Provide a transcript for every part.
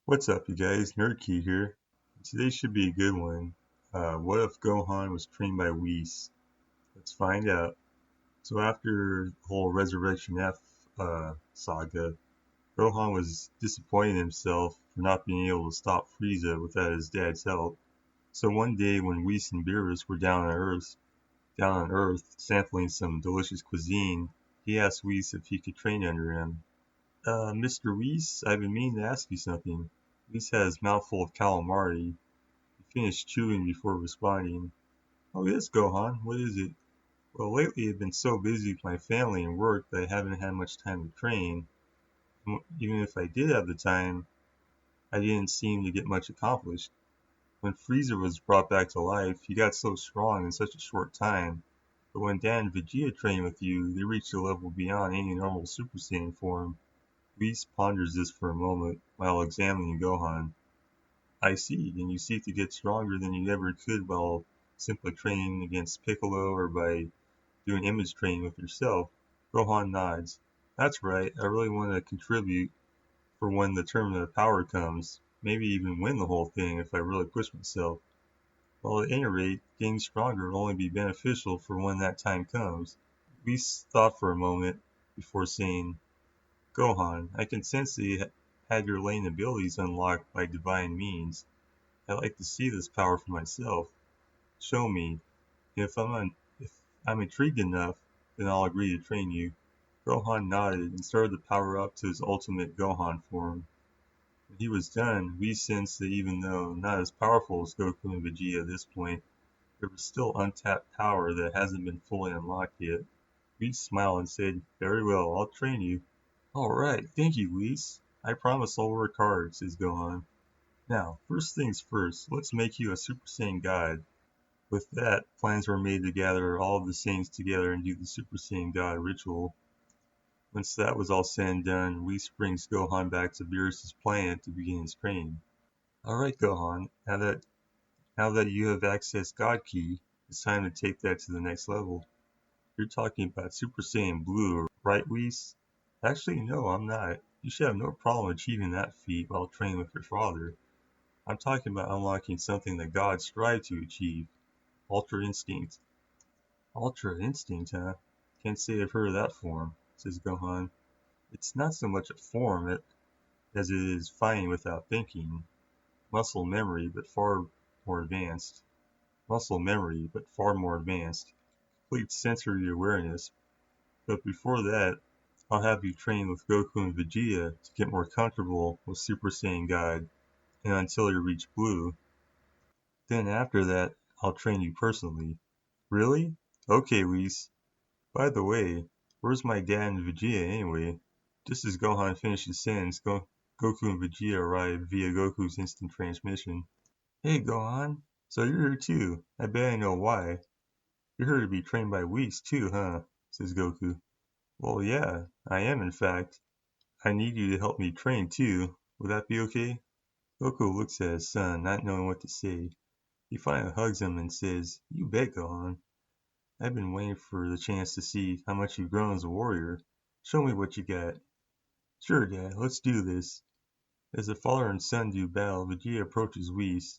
What's up, you guys? NerdKi here. Today should be a good one. What if Gohan was trained by Whis? Let's find out. So after the whole Resurrection F saga, Gohan was disappointed in himself for not being able to stop Frieza without his dad's help. So one day when Whis and Beerus were down on Earth sampling some delicious cuisine, he asked Whis if he could train under him. Mr. Whis, I've been meaning to ask you something. Whis had his mouth full of calamari. He finished chewing before responding. Oh yes, Gohan, what is it? Well, lately I've been so busy with my family and work that I haven't had much time to train. Even if I did have the time, I didn't seem to get much accomplished. When Frieza was brought back to life, he got so strong in such a short time. But when Dan and Vegeta trained with you, they reached a level beyond any normal Super Saiyan form. Whis ponders this for a moment while examining Gohan. I see, and you seek to get stronger than you ever could while simply training against Piccolo or by doing image training with yourself. Gohan nods. That's right, I really want to contribute for when the tournament of power comes. Maybe even win the whole thing if I really push myself. Well, at any rate, getting stronger will only be beneficial for when that time comes. Whis thought for a moment before saying, Gohan, I can sense that you had your latent abilities unlocked by divine means. I'd like to see this power for myself. Show me. If I'm intrigued enough, then I'll agree to train you. Gohan nodded and started to power up to his ultimate Gohan form. When he was done, we sensed that even though not as powerful as Goku and Vegeta at this point, there was still untapped power that hasn't been fully unlocked yet. Whis smiled and said, Very well, I'll train you. Alright, thank you, Whis. I promise I'll work hard, says Gohan. Now, first things first, let's make you a Super Saiyan God. With that, plans were made to gather all of the Saiyans together and do the Super Saiyan God ritual. Once that was all said and done, Whis brings Gohan back to Beerus' planet to begin his training. Alright Gohan, now that you have accessed God Ki, it's time to take that to the next level. You're talking about Super Saiyan Blue, right Whis? Actually no, I'm not. You should have no problem achieving that feat while training with your father. I'm talking about unlocking something that gods strive to achieve. Ultra Instinct. Ultra Instinct, huh? Can't say I've heard of that form, says Gohan. It's not so much a form as it is fighting without thinking. Muscle memory, but far more advanced. Muscle memory, but far more advanced. Complete sensory awareness. But before that, I'll have you train with Goku and Vegeta to get more comfortable with Super Saiyan God, and until you reach Blue. Then after that, I'll train you personally. Really? Okay, Whis. By the way, where's my dad and Vegeta anyway? Just as Gohan finished his sentence, Goku and Vegeta arrived via Goku's instant transmission. Hey Gohan, so you're here too. I bet I know why. You're here to be trained by Whis too, huh? Says Goku. Well, yeah, I am in fact. I need you to help me train too. Would that be okay? Goku looks at his son, not knowing what to say. He finally hugs him and says, You bet, Gohan. I've been waiting for the chance to see how much you've grown as a warrior. Show me what you got. Sure, Dad, let's do this. As the father and son do battle, Vegeta approaches Whis.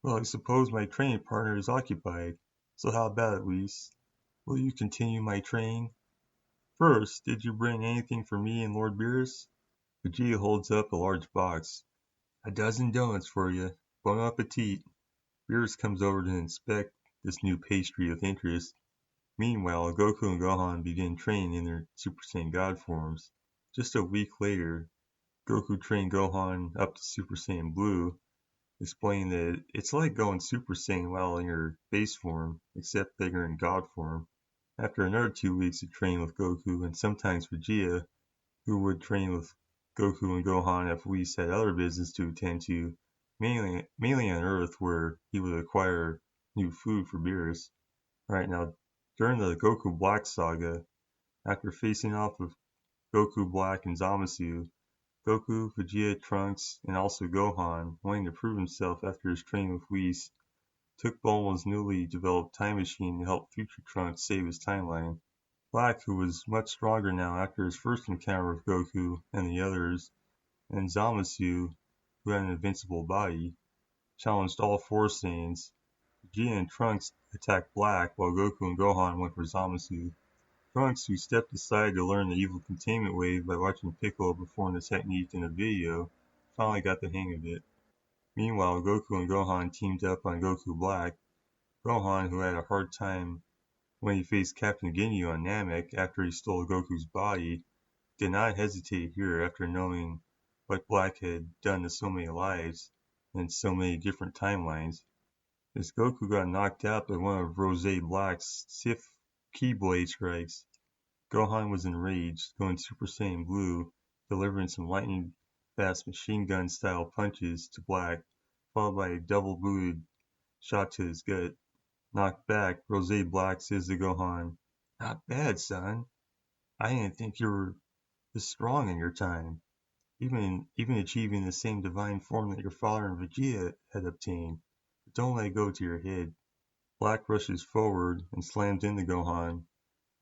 Well, I suppose my training partner is occupied. So how about it, Whis? Will you continue my training? First, did you bring anything for me and Lord Beerus? Vegeta holds up a large box. A dozen donuts for you. Bon appetit. Beerus comes over to inspect this new pastry with interest. Meanwhile, Goku and Gohan begin training in their Super Saiyan God forms. Just a week later, Goku trained Gohan up to Super Saiyan Blue, explaining that it's like going Super Saiyan while in your base form, except that you're in God form. After another 2 weeks of training with Goku and sometimes Vegeta, who would train with Goku and Gohan if Whis had other business to attend to, mainly on Earth where he would acquire new food for Beerus. Alright, now during the Goku Black saga, after facing off with Goku Black and Zamasu, Goku, Vegeta, Trunks, and also Gohan, wanting to prove himself after his training with Whis, took Bulma's newly developed time machine to help future Trunks save his timeline. Black, who was much stronger now after his first encounter with Goku and the others, and Zamasu, who had an invincible body, challenged all four Saiyans. Vegeta and Trunks attacked Black, while Goku and Gohan went for Zamasu. Trunks, who stepped aside to learn the evil containment wave by watching Piccolo perform the technique in a video, finally got the hang of it. Meanwhile, Goku and Gohan teamed up on Goku Black. Gohan, who had a hard time when he faced Captain Ginyu on Namek after he stole Goku's body, did not hesitate here after knowing what Black had done to so many lives in so many different timelines. As Goku got knocked out by one of Rose Black's Sith Keyblade strikes, Gohan was enraged, going Super Saiyan Blue, delivering some lightning-fast machine gun-style punches to Black, followed by a double-booted shot to his gut. Knocked back, Rose Black says to Gohan, "Not bad, son. I didn't think you were this strong in your time, even achieving the same divine form that your father and Vegeta had obtained. But don't let it go to your head." Black rushes forward and slams into Gohan,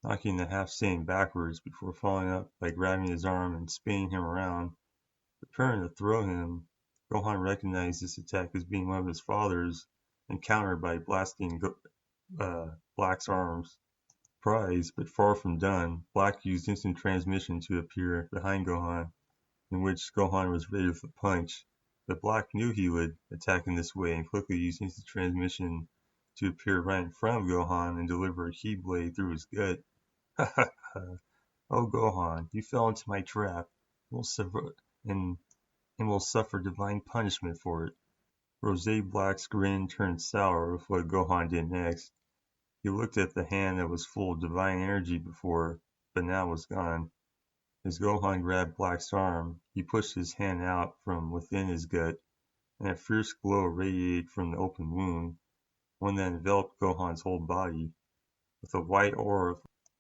knocking the half-Saiyan backwards before following up by grabbing his arm and spinning him around. Preparing to throw him, Gohan recognized this attack as being one of his father's and countered by blasting Black's arms. Surprised, but far from done, Black used instant transmission to appear behind Gohan, in which Gohan was ready with a punch. But Black knew he would attack in this way and quickly used instant transmission to appear right in front of Gohan and deliver a Keyblade through his gut. Ha ha ha! Oh Gohan, you fell into my trap, and will suffer divine punishment for it. Rose Black's grin turned sour with what Gohan did next. He looked at the hand that was full of divine energy before, but now was gone. As Gohan grabbed Black's arm, he pushed his hand out from within his gut, and a fierce glow radiated from the open wound, one that enveloped Gohan's whole body, with a white aura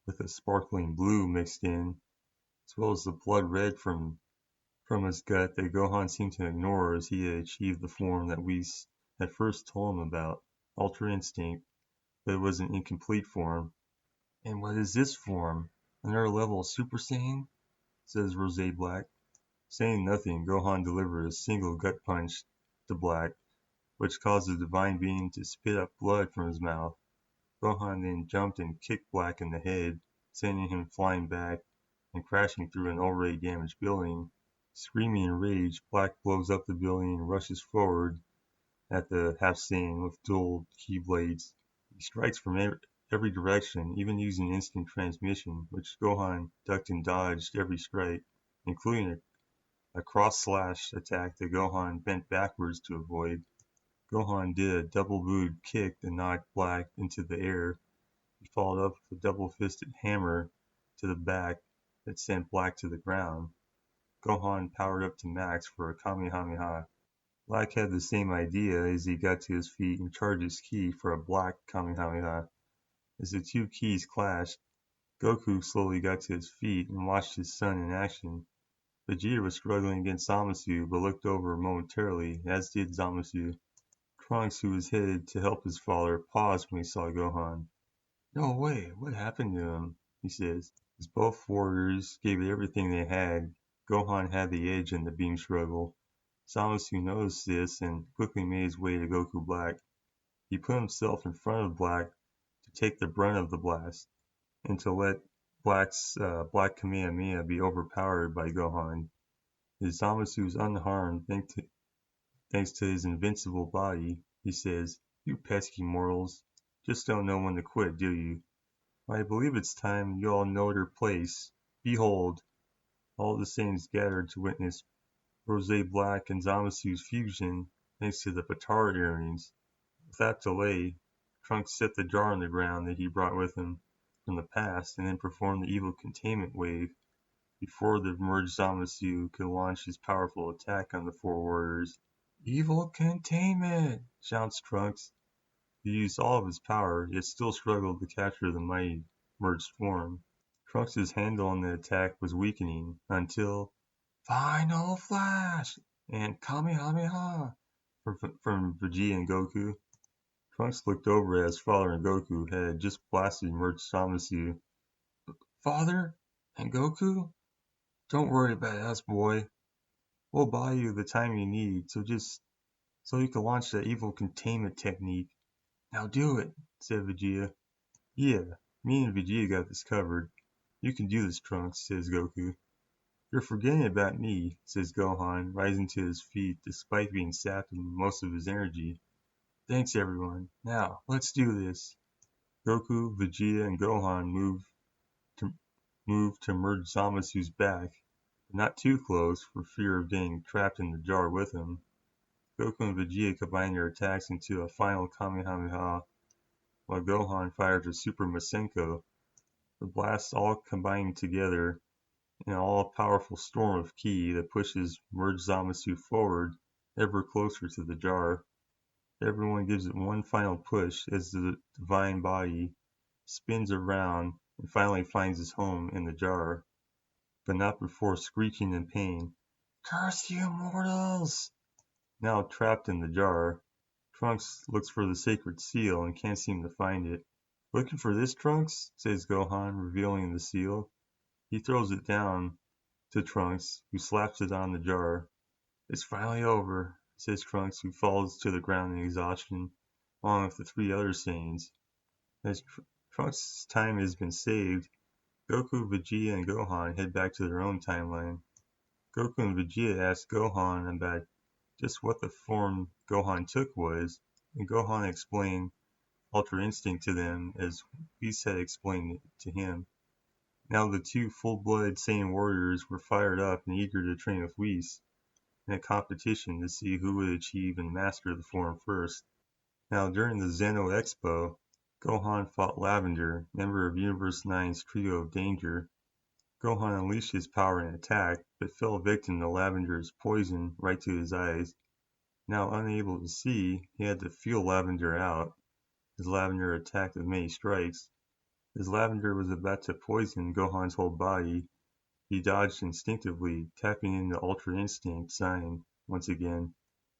with a sparkling blue mixed in, as well as the blood red from his gut that Gohan seemed to ignore as he had achieved the form that Whis had first told him about, Ultra Instinct, but it was an incomplete form. "And what is this form? Another level of Super Saiyan?" says Rose Black. Saying nothing, Gohan delivered a single gut punch to Black, which caused the divine being to spit up blood from his mouth. Gohan then jumped and kicked Black in the head, sending him flying back and crashing through an already damaged building. Screaming in rage, Black blows up the building and rushes forward at the half-Saiyan with dual Keyblades. He strikes from every direction, even using instant transmission, which Gohan ducked and dodged every strike, including a cross-slash attack that Gohan bent backwards to avoid. Gohan did a double-booted kick that knocked Black into the air. He followed up with a double-fisted hammer to the back that sent Black to the ground. Gohan powered up to max for a Kamehameha. Black had the same idea as he got to his feet and charged his ki for a Black Kamehameha. As the two keys clashed, Goku slowly got to his feet and watched his son in action. Vegeta was struggling against Zamasu but looked over momentarily, as did Zamasu. Trunks, who was headed to help his father, paused when he saw Gohan. "No way, what happened to him?" he says. As both warriors gave it everything they had, Gohan had the edge in the beam struggle. Zamasu noticed this and quickly made his way to Goku Black. He put himself in front of Black to take the brunt of the blast, and to let Black's Black Kamehameha be overpowered by Gohan. As Zamasu was unharmed thanks to his invincible body, he says, "You pesky mortals, just don't know when to quit, do you? I believe it's time you all know your place. Behold!" All the Saiyans gathered to witness Rose Black and Zamasu's fusion thanks to the Patara earrings. Without delay, Trunks set the jar on the ground that he brought with him from the past and then performed the evil containment wave before the merged Zamasu could launch his powerful attack on the four warriors. "Evil containment!" shouts Trunks. He used all of his power, yet still struggled to capture the mighty merged form. Trunks' handle on the attack was weakening until "Final Flash!" and "Kamehameha!" from Vegeta and Goku. Trunks looked over at his father and Goku had just blasted merged Zamasu. "Father? And Goku? Don't worry about us, boy. We'll buy you the time you need, so you can launch that evil containment technique. Now do it, said Vegeta. Yeah, me and Vegeta got this covered. You can do this, Trunks, says Goku. You're forgetting about me, says Gohan, rising to his feet despite being sapped of most of his energy. Thanks everyone. Now, let's do this. Goku, Vegeta, and Gohan to move to merge Zamasu's back, but not too close for fear of getting trapped in the jar with him. Goku and Vegeta combine their attacks into a final Kamehameha, while Gohan fires a Super Masenko, the blasts all combining together in an all-powerful storm of ki that pushes merged Zamasu forward ever closer to the jar. Everyone gives it one final push as the divine body spins around and finally finds its home in the jar, but not before screeching in pain. Curse you mortals! Now trapped in the jar, Trunks looks for the sacred seal and can't seem to find it. Looking for this, Trunks? Says Gohan, revealing the seal. He throws it down to Trunks, who slaps it on the jar. It's finally over, says Trunks, who falls to the ground in exhaustion, along with the three other Saiyans. As Trunks' time has been saved, Goku, Vegeta, and Gohan head back to their own timeline. Goku and Vegeta ask Gohan about just what the form Gohan took was, and Gohan explained Ultra Instinct to them as Whis had explained it to him. Now the two full-blooded Saiyan warriors were fired up and eager to train with Whis, in a competition to see who would achieve and master the form first. Now during the Zeno Expo, Gohan fought Lavender, member of Universe 9's trio of danger. Gohan unleashed his power and attack, but fell victim to Lavender's poison right to his eyes. Now unable to see, he had to feel Lavender out, as Lavender attacked with many strikes. As Lavender was about to poison Gohan's whole body, he dodged instinctively, tapping into Ultra Instinct sign once again.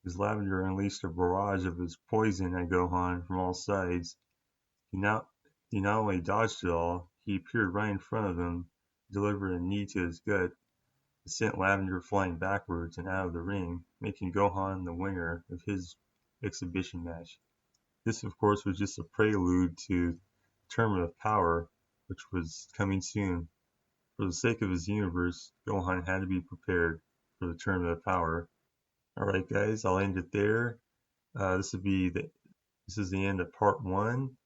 As Lavender unleashed a barrage of his poison at Gohan from all sides, he not only dodged it all, he appeared right in front of him, delivered a knee to his gut, that sent Lavender flying backwards and out of the ring, making Gohan the winner of his exhibition match. This, of course, was just a prelude to the Tournament of Power, which was coming soon. For the sake of his universe, Gohan had to be prepared for the Tournament of Power. Alright guys, I'll end it there. This is the end of part 1.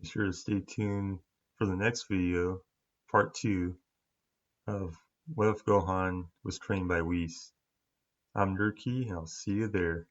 Be sure to stay tuned for the next video, part 2, of What If Gohan Was Trained by Whis. I'm NerdKi, and I'll see you there.